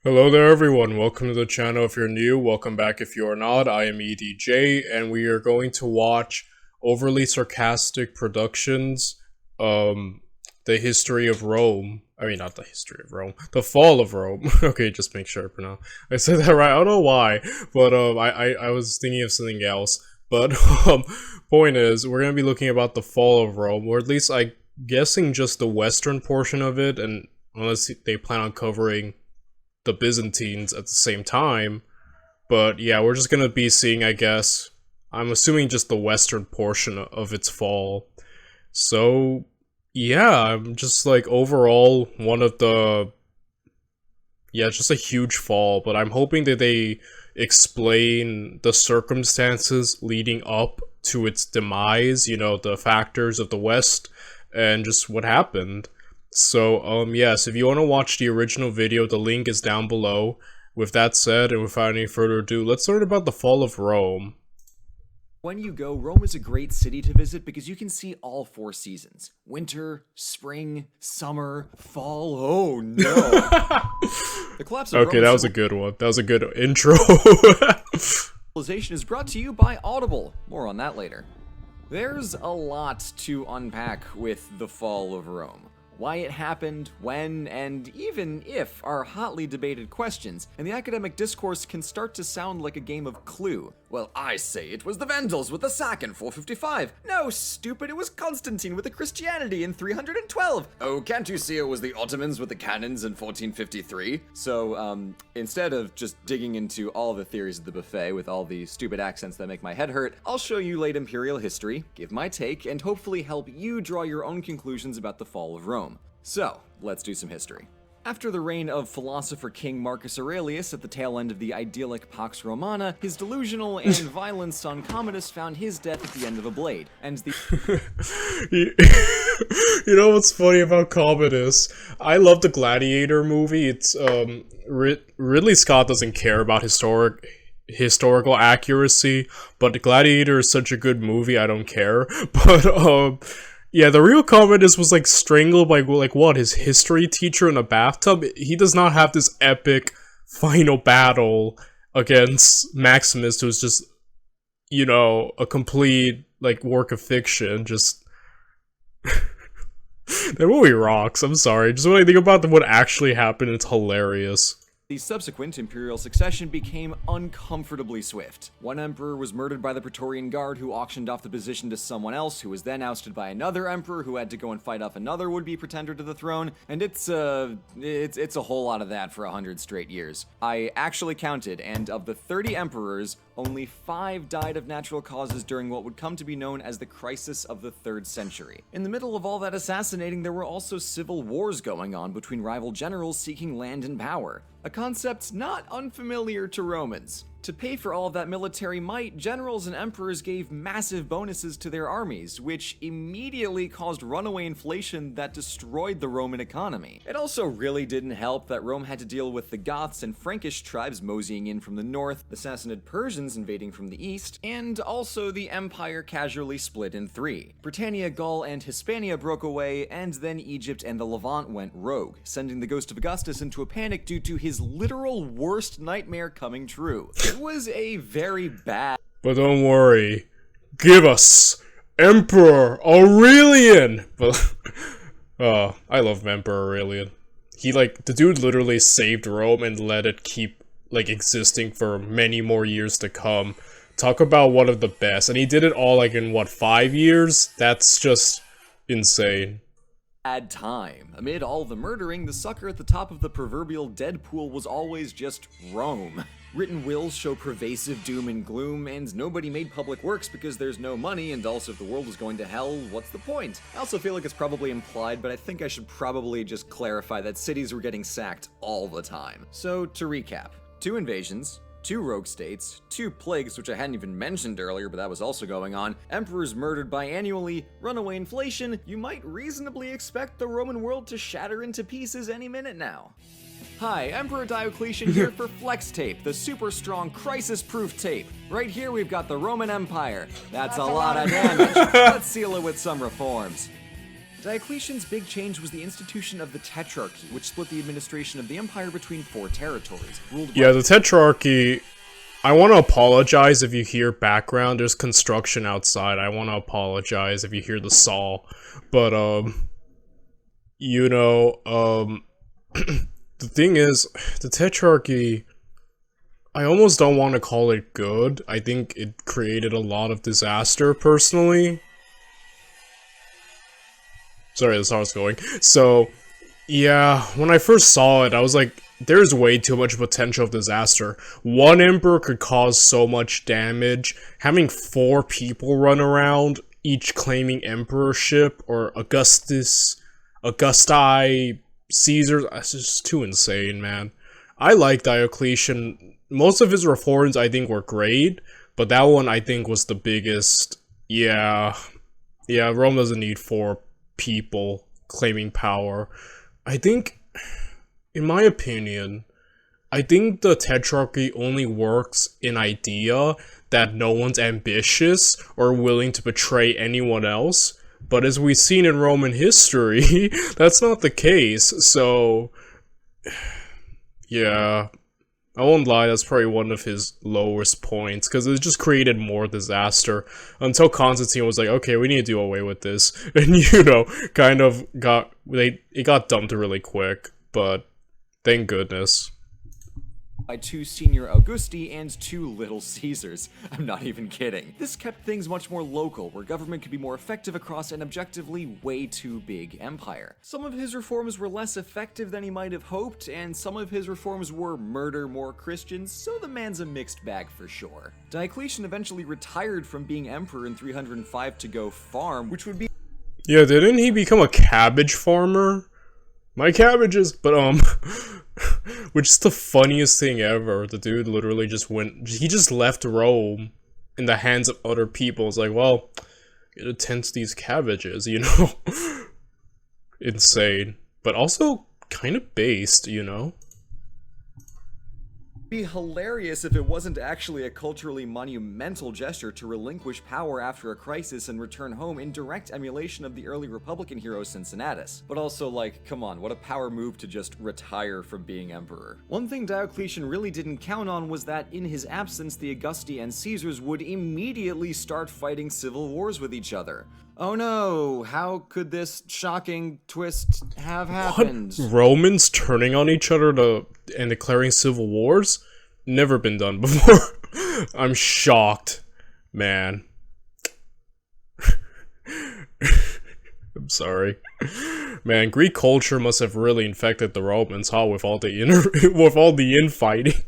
Hello there everyone, welcome to the channel if you're new, welcome back if you are not. I am EDJ and we are going to watch Overly Sarcastic Productions, The History of Rome. I mean, not the history of Rome, the fall of Rome. Okay, just make sure I said that right. I don't know why, but I was thinking of something else. But point is, we're gonna be looking about the fall of Rome, or at least I'm guessing just the western portion of it, and unless they plan on covering the Byzantines at the same time. But yeah, we're just gonna be seeing, I guess, I'm assuming just the western portion of its fall. So yeah, I'm just like overall one of the, yeah, just a huge fall, but I'm hoping that they explain the circumstances leading up to its demise, you know, the factors of the West and just what happened. So, yes, if you want to watch the original video, the link is down below. With that said, and without any further ado, let's learn about the fall of Rome. When you go, Rome is a great city to visit because you can see all four seasons. Winter, spring, summer, fall. Oh no. The collapse of Okay, Rome that was a good one. That was a good intro. civilization is brought to you by Audible. More on that later. There's a lot to unpack with the fall of Rome. Why it happened, when, and even if are hotly debated questions, and the academic discourse can start to sound like a game of Clue. Well, I say it was the Vandals with the sack in 455. No, stupid, it was Constantine with the Christianity in 312. Oh, can't you see it was the Ottomans with the cannons in 1453? So, instead of just digging into all the theories of the buffet with all the stupid accents that make my head hurt, I'll show you late imperial history, give my take, and hopefully help you draw your own conclusions about the fall of Rome. So, let's do some history. After the reign of philosopher King Marcus Aurelius at the tail end of the idyllic Pax Romana, his delusional and violent son Commodus found his death at the end of a blade, and the You know what's funny about Commodus? I love the Gladiator movie. It's, Ridley Scott doesn't care about historical accuracy, but Gladiator is such a good movie, I don't care. But, yeah, the real Commodus was, like, strangled by, like, what, his history teacher in a bathtub? He does not have this epic final battle against Maximus, who's just, you know, a complete, like, work of fiction. Just... That movie rocks, I'm sorry. Just when I think about what actually happened, it's hilarious. The subsequent imperial succession became uncomfortably swift. One emperor was murdered by the Praetorian Guard, who auctioned off the position to someone else, who was then ousted by another emperor who had to go and fight off another would-be pretender to the throne, and it's a whole lot of that for 100 straight years. I actually counted, and of the 30 emperors, only 5 died of natural causes during what would come to be known as the crisis of the 3rd century. In the middle of all that assassinating, there were also civil wars going on between rival generals seeking land and power. A concept not unfamiliar to Romans. To pay for all of that military might, generals and emperors gave massive bonuses to their armies, which immediately caused runaway inflation that destroyed the Roman economy. It also really didn't help that Rome had to deal with the Goths and Frankish tribes moseying in from the north, the Sassanid Persians invading from the east, and also the empire casually split in 3. Britannia, Gaul, and Hispania broke away, and then Egypt and the Levant went rogue, sending the ghost of Augustus into a panic due to his literal worst nightmare coming true. It was a very bad... But don't worry, give us Emperor Aurelian! But, I love Emperor Aurelian. He, like, the dude literally saved Rome and let it keep, like, existing for many more years to come. Talk about one of the best. And he did it all, like, in, what, 5 years? That's just insane. Bad time. Amid all the murdering, the sucker at the top of the proverbial Deadpool was always just Rome. Written wills show pervasive doom and gloom, and nobody made public works because there's no money, and also if the world is going to hell, what's the point? I also feel like it's probably implied, but I think I should probably just clarify that cities were getting sacked all the time. So, to recap, 2 invasions, 2 rogue states, 2 plagues, which I hadn't even mentioned earlier, but that was also going on, emperors murdered biannually, runaway inflation. You might reasonably expect the Roman world to shatter into pieces any minute now. Hi, Emperor Diocletian here for Flex Tape, the super strong crisis-proof tape. Right here we've got the Roman Empire. That's a lot of damage. Let's seal it with some reforms. Diocletian's big change was the institution of the Tetrarchy, which split the administration of the empire between 4 territories, ruled by— Yeah, the Tetrarchy, I want to apologize if you hear background. There's construction outside. I want to apologize if you hear the saw. But, you know, the thing is, the Tetrarchy, I almost don't want to call it good. I think it created a lot of disaster, personally. Sorry, that's how it's going. So, yeah, when I first saw it, I was like, there's way too much potential of disaster. One emperor could cause so much damage. Having 4 people run around, each claiming emperorship, or Augusti, Caesar, that's just too insane, man. I like Diocletian. Most of his reforms, I think, were great, but that one, I think, was the biggest. Yeah, Rome doesn't need 4 people claiming power. I think, in my opinion, I think the Tetrarchy only works in idea that no one's ambitious or willing to betray anyone else. But as we've seen in Roman history, that's not the case. So, yeah, I won't lie, that's probably one of his lowest points, because it just created more disaster, until Constantine was like, okay, we need to do away with this, and, you know, kind of it got dumped really quick, but thank goodness. By 2 senior Augusti and 2 little Caesars. I'm not even kidding. This kept things much more local, where government could be more effective across an objectively way too big empire. Some of his reforms were less effective than he might have hoped, and some of his reforms were murder more Christians, so the man's a mixed bag for sure. Diocletian eventually retired from being emperor in 305 to go farm, which would be— Yeah, didn't he become a cabbage farmer? My cabbages, but which is the funniest thing ever. The dude literally he just left Rome in the hands of other people. It's like, well, it attends these cabbages, you know? Insane. But also kind of based, you know? Be hilarious if it wasn't actually a culturally monumental gesture to relinquish power after a crisis and return home in direct emulation of the early Republican hero Cincinnatus. But also, like, come on, what a power move to just retire from being emperor. One thing Diocletian really didn't count on was that in his absence, the Augusti and Caesars would immediately start fighting civil wars with each other. Oh no, how could this shocking twist have happened? What? Romans turning on each other and declaring civil wars? Never been done before. I'm shocked, man. I'm sorry. Man, Greek culture must have really infected the Romans, huh, with all the infighting.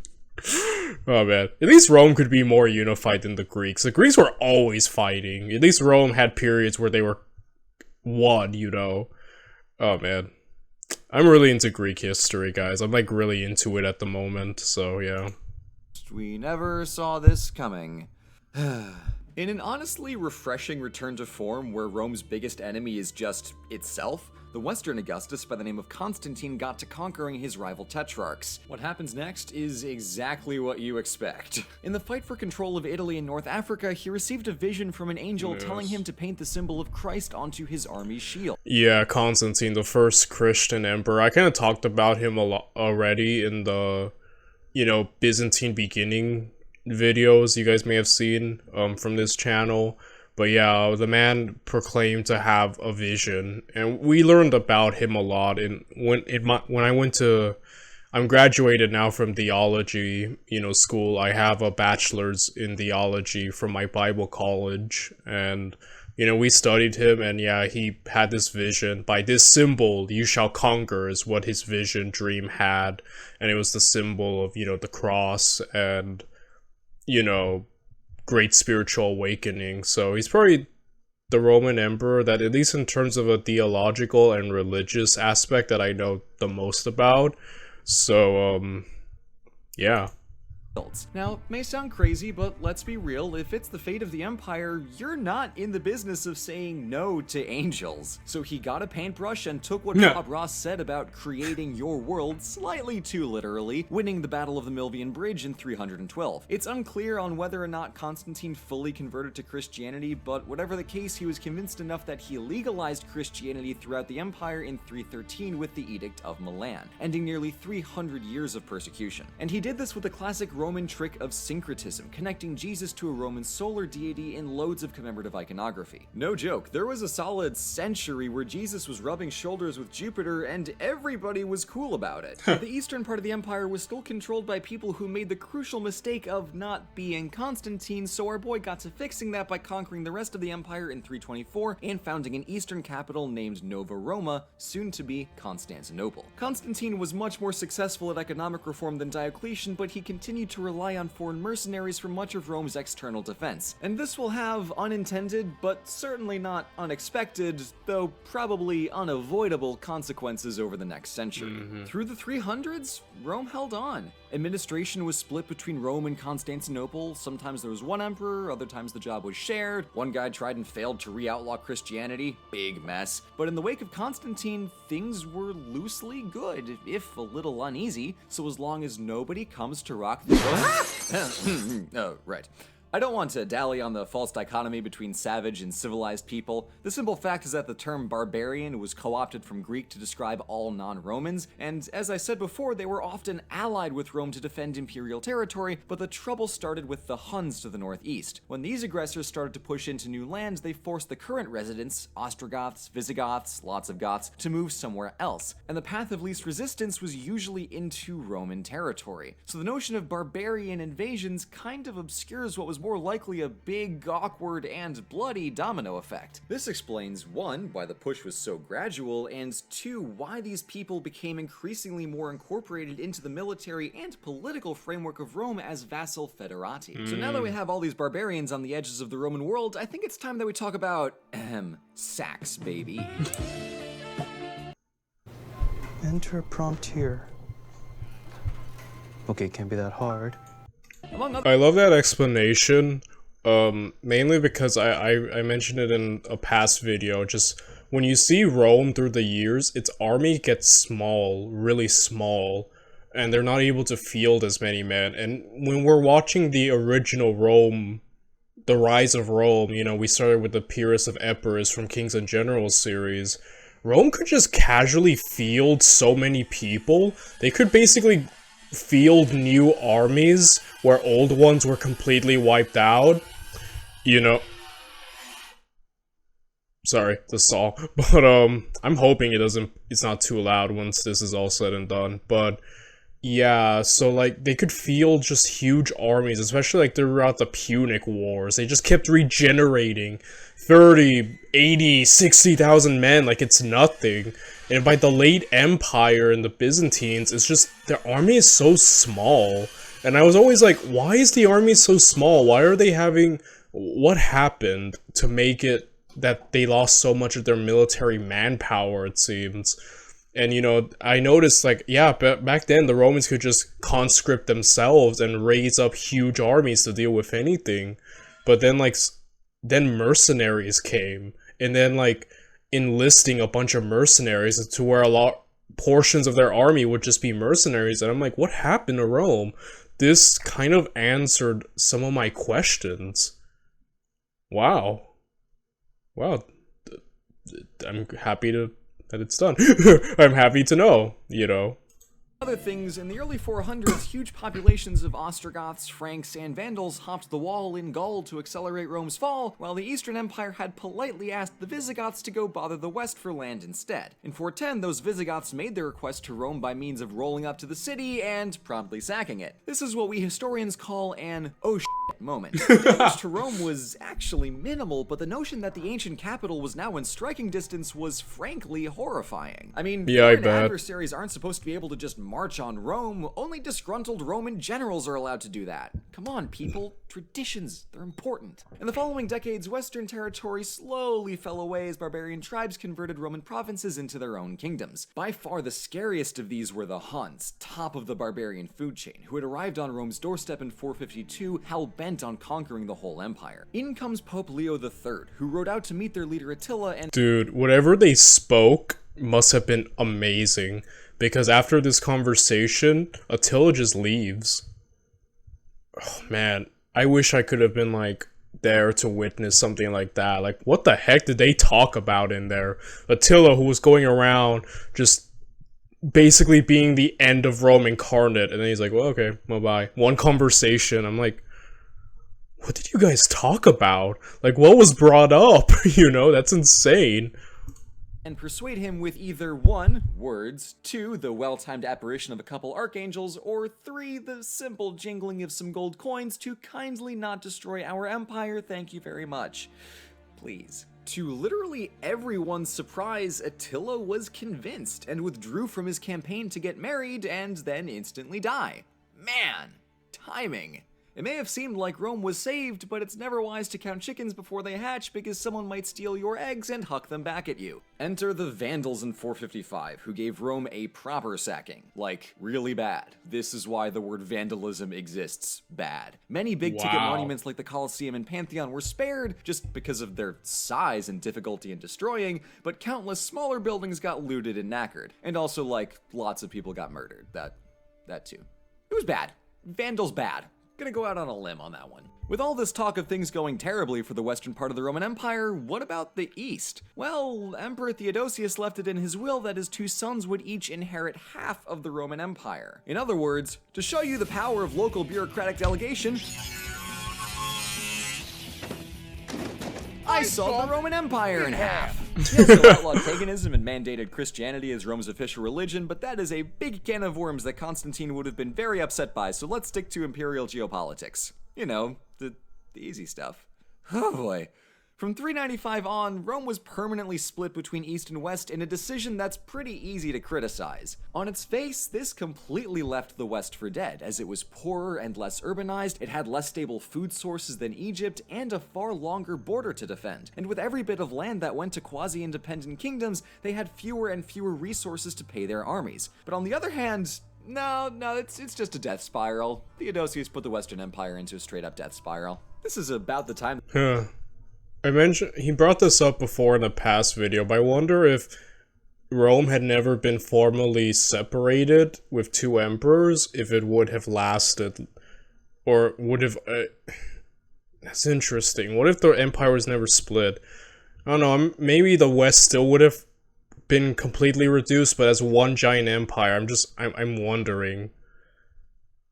Oh man, at least Rome could be more unified than the Greeks. The Greeks were always fighting. At least Rome had periods where they were one, you know. Oh man. I'm really into Greek history, guys. I'm like really into it at the moment, so yeah. We never saw this coming. In an honestly refreshing return to form where Rome's biggest enemy is just itself, the Western Augustus by the name of Constantine got to conquering his rival tetrarchs. What happens next is exactly what you expect. In the fight for control of Italy and North Africa, he received a vision from an angel telling him to paint the symbol of Christ onto his army's shield. Yeah, Constantine, the first Christian emperor. I kind of talked about him a lot already in the, you know, Byzantine beginning videos you guys may have seen from this channel. But yeah, the man proclaimed to have a vision, and we learned about him a lot. And I'm graduated now from theology, you know, school. I have a bachelor's in theology from my Bible college, and you know, we studied him, and yeah, he had this vision. By this symbol, you shall conquer, is what his vision dream had, and it was the symbol of, you know, the cross and, you know, great spiritual awakening. So he's probably the Roman emperor that, at least in terms of a theological and religious aspect, that I know the most about. So yeah. Now, may sound crazy, but let's be real, if it's the fate of the Empire, you're not in the business of saying no to angels. So he got a paintbrush and took what Bob Ross said about creating your world slightly too literally, winning the Battle of the Milvian Bridge in 312. It's unclear on whether or not Constantine fully converted to Christianity, but whatever the case, he was convinced enough that he legalized Christianity throughout the Empire in 313 with the Edict of Milan, ending nearly 300 years of persecution. And he did this with the classic Roman trick of syncretism, connecting Jesus to a Roman solar deity in loads of commemorative iconography. No joke, there was a solid century where Jesus was rubbing shoulders with Jupiter and everybody was cool about it. But the eastern part of the empire was still controlled by people who made the crucial mistake of not being Constantine, so our boy got to fixing that by conquering the rest of the empire in 324 and founding an eastern capital named Nova Roma, soon to be Constantinople. Constantine was much more successful at economic reform than Diocletian, but he continued to rely on foreign mercenaries for much of Rome's external defense. And this will have unintended, but certainly not unexpected, though probably unavoidable consequences over the next century. Through the 300s, Rome held on. Administration was split between Rome and Constantinople. Sometimes there was one emperor, other times the job was shared. One guy tried and failed to re-outlaw Christianity. Big mess. But in the wake of Constantine, things were loosely good, if a little uneasy, so as long as nobody comes to rock the oh, right. I don't want to dally on the false dichotomy between savage and civilized people. The simple fact is that the term barbarian was co-opted from Greek to describe all non-Romans, and as I said before, they were often allied with Rome to defend imperial territory, but the trouble started with the Huns to the northeast. When these aggressors started to push into new lands, they forced the current residents, Ostrogoths, Visigoths, lots of Goths, to move somewhere else, and the path of least resistance was usually into Roman territory. So the notion of barbarian invasions kind of obscures what was more likely a big, awkward, and bloody domino effect. This explains, 1, why the push was so gradual, and 2, why these people became increasingly more incorporated into the military and political framework of Rome as vassal federati. So now that we have all these barbarians on the edges of the Roman world, I think it's time that we talk about, Sax, baby. Enter prompt here. Okay, can't be that hard. I love that explanation, mainly because I mentioned it in a past video. Just when you see Rome through the years, its army gets small, really small, and they're not able to field as many men. And when we're watching the original Rome, the rise of Rome, you know, we started with the Pyrrhus of Epirus from Kings and Generals series. Rome could just casually field so many people. They could basically field new armies where old ones were completely wiped out, you know. Sorry, the saw. But I'm hoping it's not too loud once this is all said and done. But yeah, so like they could field just huge armies, especially like throughout the Punic Wars. They just kept regenerating 30, 80, 60,000 men like it's nothing. And by the late Empire and the Byzantines, it's just, their army is so small. And I was always like, why is the army so small? Why are they having, what happened to make it that they lost so much of their military manpower, it seems. And, you know, I noticed, like, yeah, back then the Romans could just conscript themselves and raise up huge armies to deal with anything. But then, like, then mercenaries came. And then, like, enlisting a bunch of mercenaries to where portions of their army would just be mercenaries. And I'm like, what happened to Rome? This kind of answered some of my questions. Wow. I'm happy that it's done. I'm happy to know, you know. Other things, in the early 400s, huge populations of Ostrogoths, Franks, and Vandals hopped the wall in Gaul to accelerate Rome's fall, while the Eastern Empire had politely asked the Visigoths to go bother the West for land instead. In 410, those Visigoths made their request to Rome by means of rolling up to the city and promptly sacking it. This is what we historians call an oh shit moment. The damage to Rome was actually minimal, but the notion that the ancient capital was now in striking distance was frankly horrifying. I mean, yeah, foreign adversaries aren't supposed to be able to just march on Rome. Only disgruntled Roman generals are allowed to do that. Come on, people. Traditions, they're important. In the following decades, Western territory slowly fell away as barbarian tribes converted Roman provinces into their own kingdoms. By far the scariest of these were the Huns, top of the barbarian food chain, who had arrived on Rome's doorstep in 452, hell-bent on conquering the whole empire. In comes Pope Leo III, who rode out to meet their leader Attila and— Dude, whatever they spoke must have been amazing, because after this conversation, Attila just leaves. Oh man, I wish I could have been like there to witness something like that. Like, what the heck did they talk about in there? Attila, who was going around just basically being the end of Rome incarnate, and then he's like, well, okay, bye-bye. One conversation, I'm like, what did you guys talk about? Like, what was brought up? You know, that's insane. And persuade him with either 1, words, 2, the well-timed apparition of a couple archangels, or 3, the simple jingling of some gold coins to kindly not destroy our empire, thank you very much. Please. To literally everyone's surprise, Attila was convinced and withdrew from his campaign to get married and then instantly die. Man, timing. It may have seemed like Rome was saved, but it's never wise to count chickens before they hatch because someone might steal your eggs and huck them back at you. Enter the Vandals in 455, who gave Rome a proper sacking. Like, really bad. This is why the word vandalism exists. Bad. Many big-ticket monuments like the Colosseum and Pantheon were spared just because of their size and difficulty in destroying, but countless smaller buildings got looted and knackered. And also, like, lots of people got murdered. That too. It was bad. Vandals bad. Gonna go out on a limb on that one. With all this talk of things going terribly for the western part of the Roman Empire, what about the east? Well, Emperor Theodosius left it in his will that his 2 sons would each inherit half of the Roman Empire. In other words, to show you the power of local bureaucratic delegation, I saw the Roman Empire in half. He also outlawed paganism and mandated Christianity as Rome's official religion, but that is a big can of worms that Constantine would have been very upset by, so let's stick to imperial geopolitics. You know, the easy stuff. Oh boy. From 395 on, Rome was permanently split between East and West in a decision that's pretty easy to criticize. On its face, this completely left the West for dead, as it was poorer and less urbanized, it had less stable food sources than Egypt, and a far longer border to defend. And with every bit of land that went to quasi-independent kingdoms, they had fewer and fewer resources to pay their armies. But on the other hand, no, it's just a death spiral. Theodosius put the Western Empire into a straight-up death spiral. This is about the time— I mentioned, he brought this up before in a past video, but I wonder if Rome had never been formally separated with 2 emperors, if it would have lasted, or would have, that's interesting. What if the empire was never split? I don't know, maybe the West still would have been completely reduced, but as one giant empire. I'm wondering.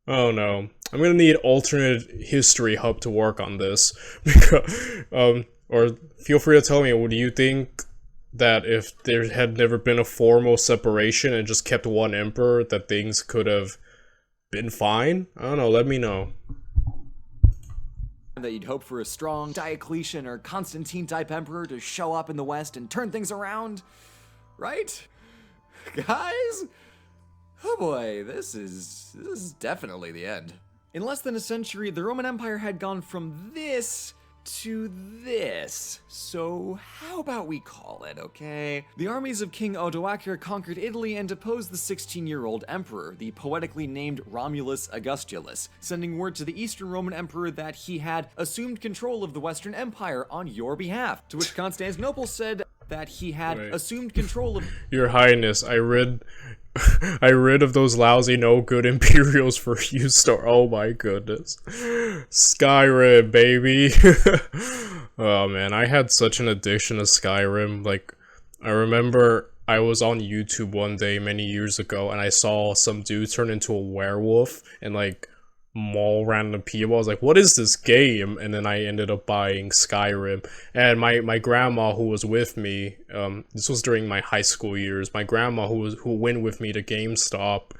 Oh no. I'm gonna need alternate history hub to work on this. Or feel free to tell me, would you think that if there had never been a formal separation and just kept one emperor, that things could have been fine? I don't know, let me know. That you'd hope for a strong Diocletian or Constantine-type emperor to show up in the West and turn things around, right? Guys? Oh boy, this is definitely the end. In less than a century, the Roman Empire had gone from this to this. So how about we call it, okay? The armies of King Odoacer conquered Italy and deposed the 16-year-old emperor, the poetically named Romulus Augustulus, sending word to the Eastern Roman Emperor that he had assumed control of the Western Empire on your behalf, to which Constantinople said that he had assumed control of— Your Highness, I rid of those lousy no-good Imperials for you, Star. Oh my goodness. Skyrim, baby. Oh man, I had such an addiction to Skyrim. Like, I remember I was on YouTube one day many years ago, and I saw some dude turn into a werewolf and like maul random people. I was like, what is this game? And then I ended up buying Skyrim. And my grandma, who was with me, this was during my high school years, my grandma who went with me to GameStop,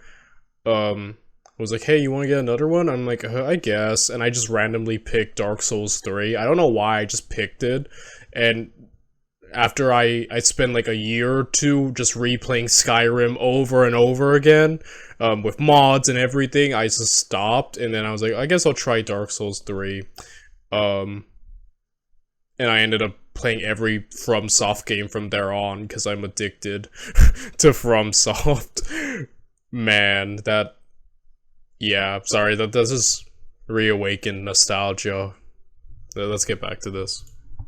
was like, hey, you want to get another one? I'm like, I guess. And I just randomly picked Dark Souls 3. I don't know why, I just picked it. And after I spent like a year or two just replaying Skyrim over and over again, with mods and everything, I just stopped. And then I was like, I guess I'll try Dark Souls 3. And I ended up playing every FromSoft game from there on, because I'm addicted to FromSoft. Man, that... Yeah, sorry, this is reawakened nostalgia. Let's get back to this.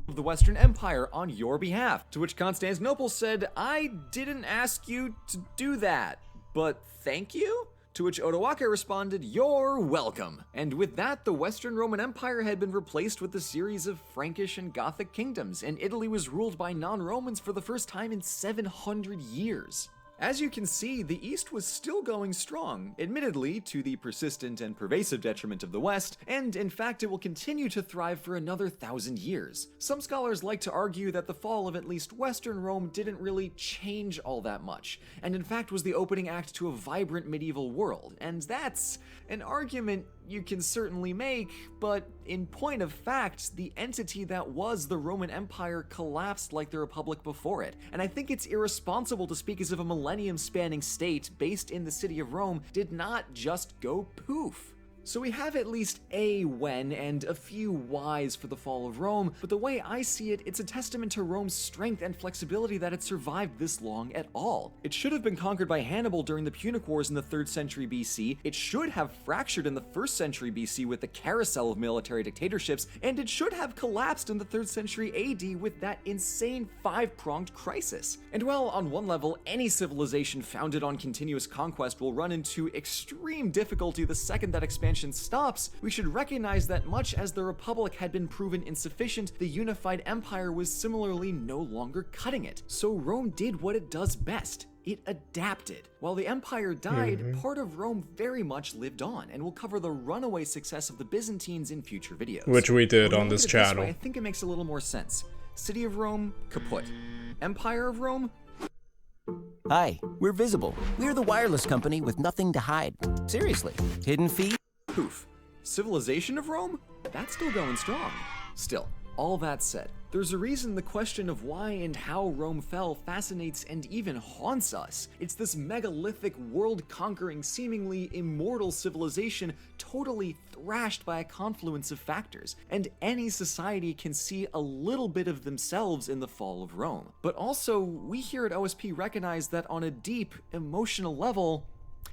Of the Western Empire on your behalf, to which Constantinople said, I didn't ask you to do that, but thank you? To which Odoacer responded, you're welcome. And with that, the Western Roman Empire had been replaced with a series of Frankish and Gothic kingdoms, and Italy was ruled by non-Romans for the first time in 700 years. As you can see, the East was still going strong, admittedly to the persistent and pervasive detriment of the West, and in fact it will continue to thrive for another 1,000 years. Some scholars like to argue that the fall of at least Western Rome didn't really change all that much, and in fact was the opening act to a vibrant medieval world, and that's an argument you can certainly make, but in point of fact, the entity that was the Roman Empire collapsed like the Republic before it, and I think it's irresponsible to speak as if a millennium-spanning state based in the city of Rome did not just go poof. So we have at least a when and a few whys for the fall of Rome, but the way I see it, it's a testament to Rome's strength and flexibility that it survived this long at all. It should have been conquered by Hannibal during the Punic Wars in the 3rd century BC, it should have fractured in the 1st century BC with the carousel of military dictatorships, and it should have collapsed in the 3rd century AD with that insane 5-pronged crisis. And while on one level, any civilization founded on continuous conquest will run into extreme difficulty the second that expansion stops, we should recognize that much as the Republic had been proven insufficient, the unified empire was similarly no longer cutting it. So Rome did what it does best. It adapted. While the empire died, part of Rome very much lived on, and we'll cover the runaway success of the Byzantines in future videos. Which we did on this channel. I think it makes a little more sense. City of Rome, kaput. Empire of Rome, Hi, we're Visible. We're the wireless company with nothing to hide. Seriously, hidden fee? poof. Civilization of Rome? That's still going strong. Still, all that said, there's a reason the question of why and how Rome fell fascinates and even haunts us. It's this megalithic, world-conquering, seemingly immortal civilization totally thrashed by a confluence of factors, and any society can see a little bit of themselves in the fall of Rome. But also, we here at OSP recognize that on a deep, emotional level,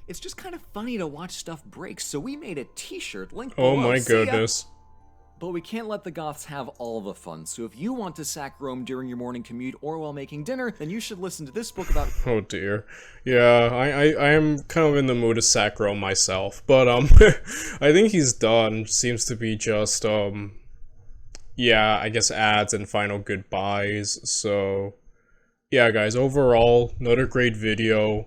it's just kind of funny to watch stuff break, so we made a t-shirt linked below. Oh my goodness. But we can't let the Goths have all the fun, so if you want to sack Rome during your morning commute or while making dinner, then you should listen to this book about— Oh dear. Yeah, I am kind of in the mood to sack Rome myself, but I think he's done. Seems to be just yeah, I guess ads and final goodbyes. So yeah guys, overall another great video.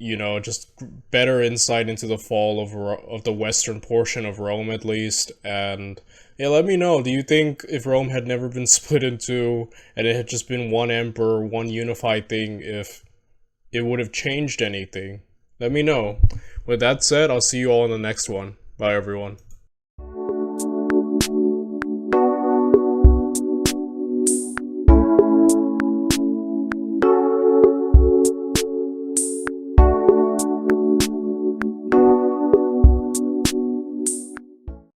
You know, just better insight into the fall of the western portion of Rome, at least. And yeah, let me know, do you think if Rome had never been split in two and it had just been one emperor, one unified thing, if it would have changed anything? Let me know. With that said, I'll see you all in the next one. Bye everyone.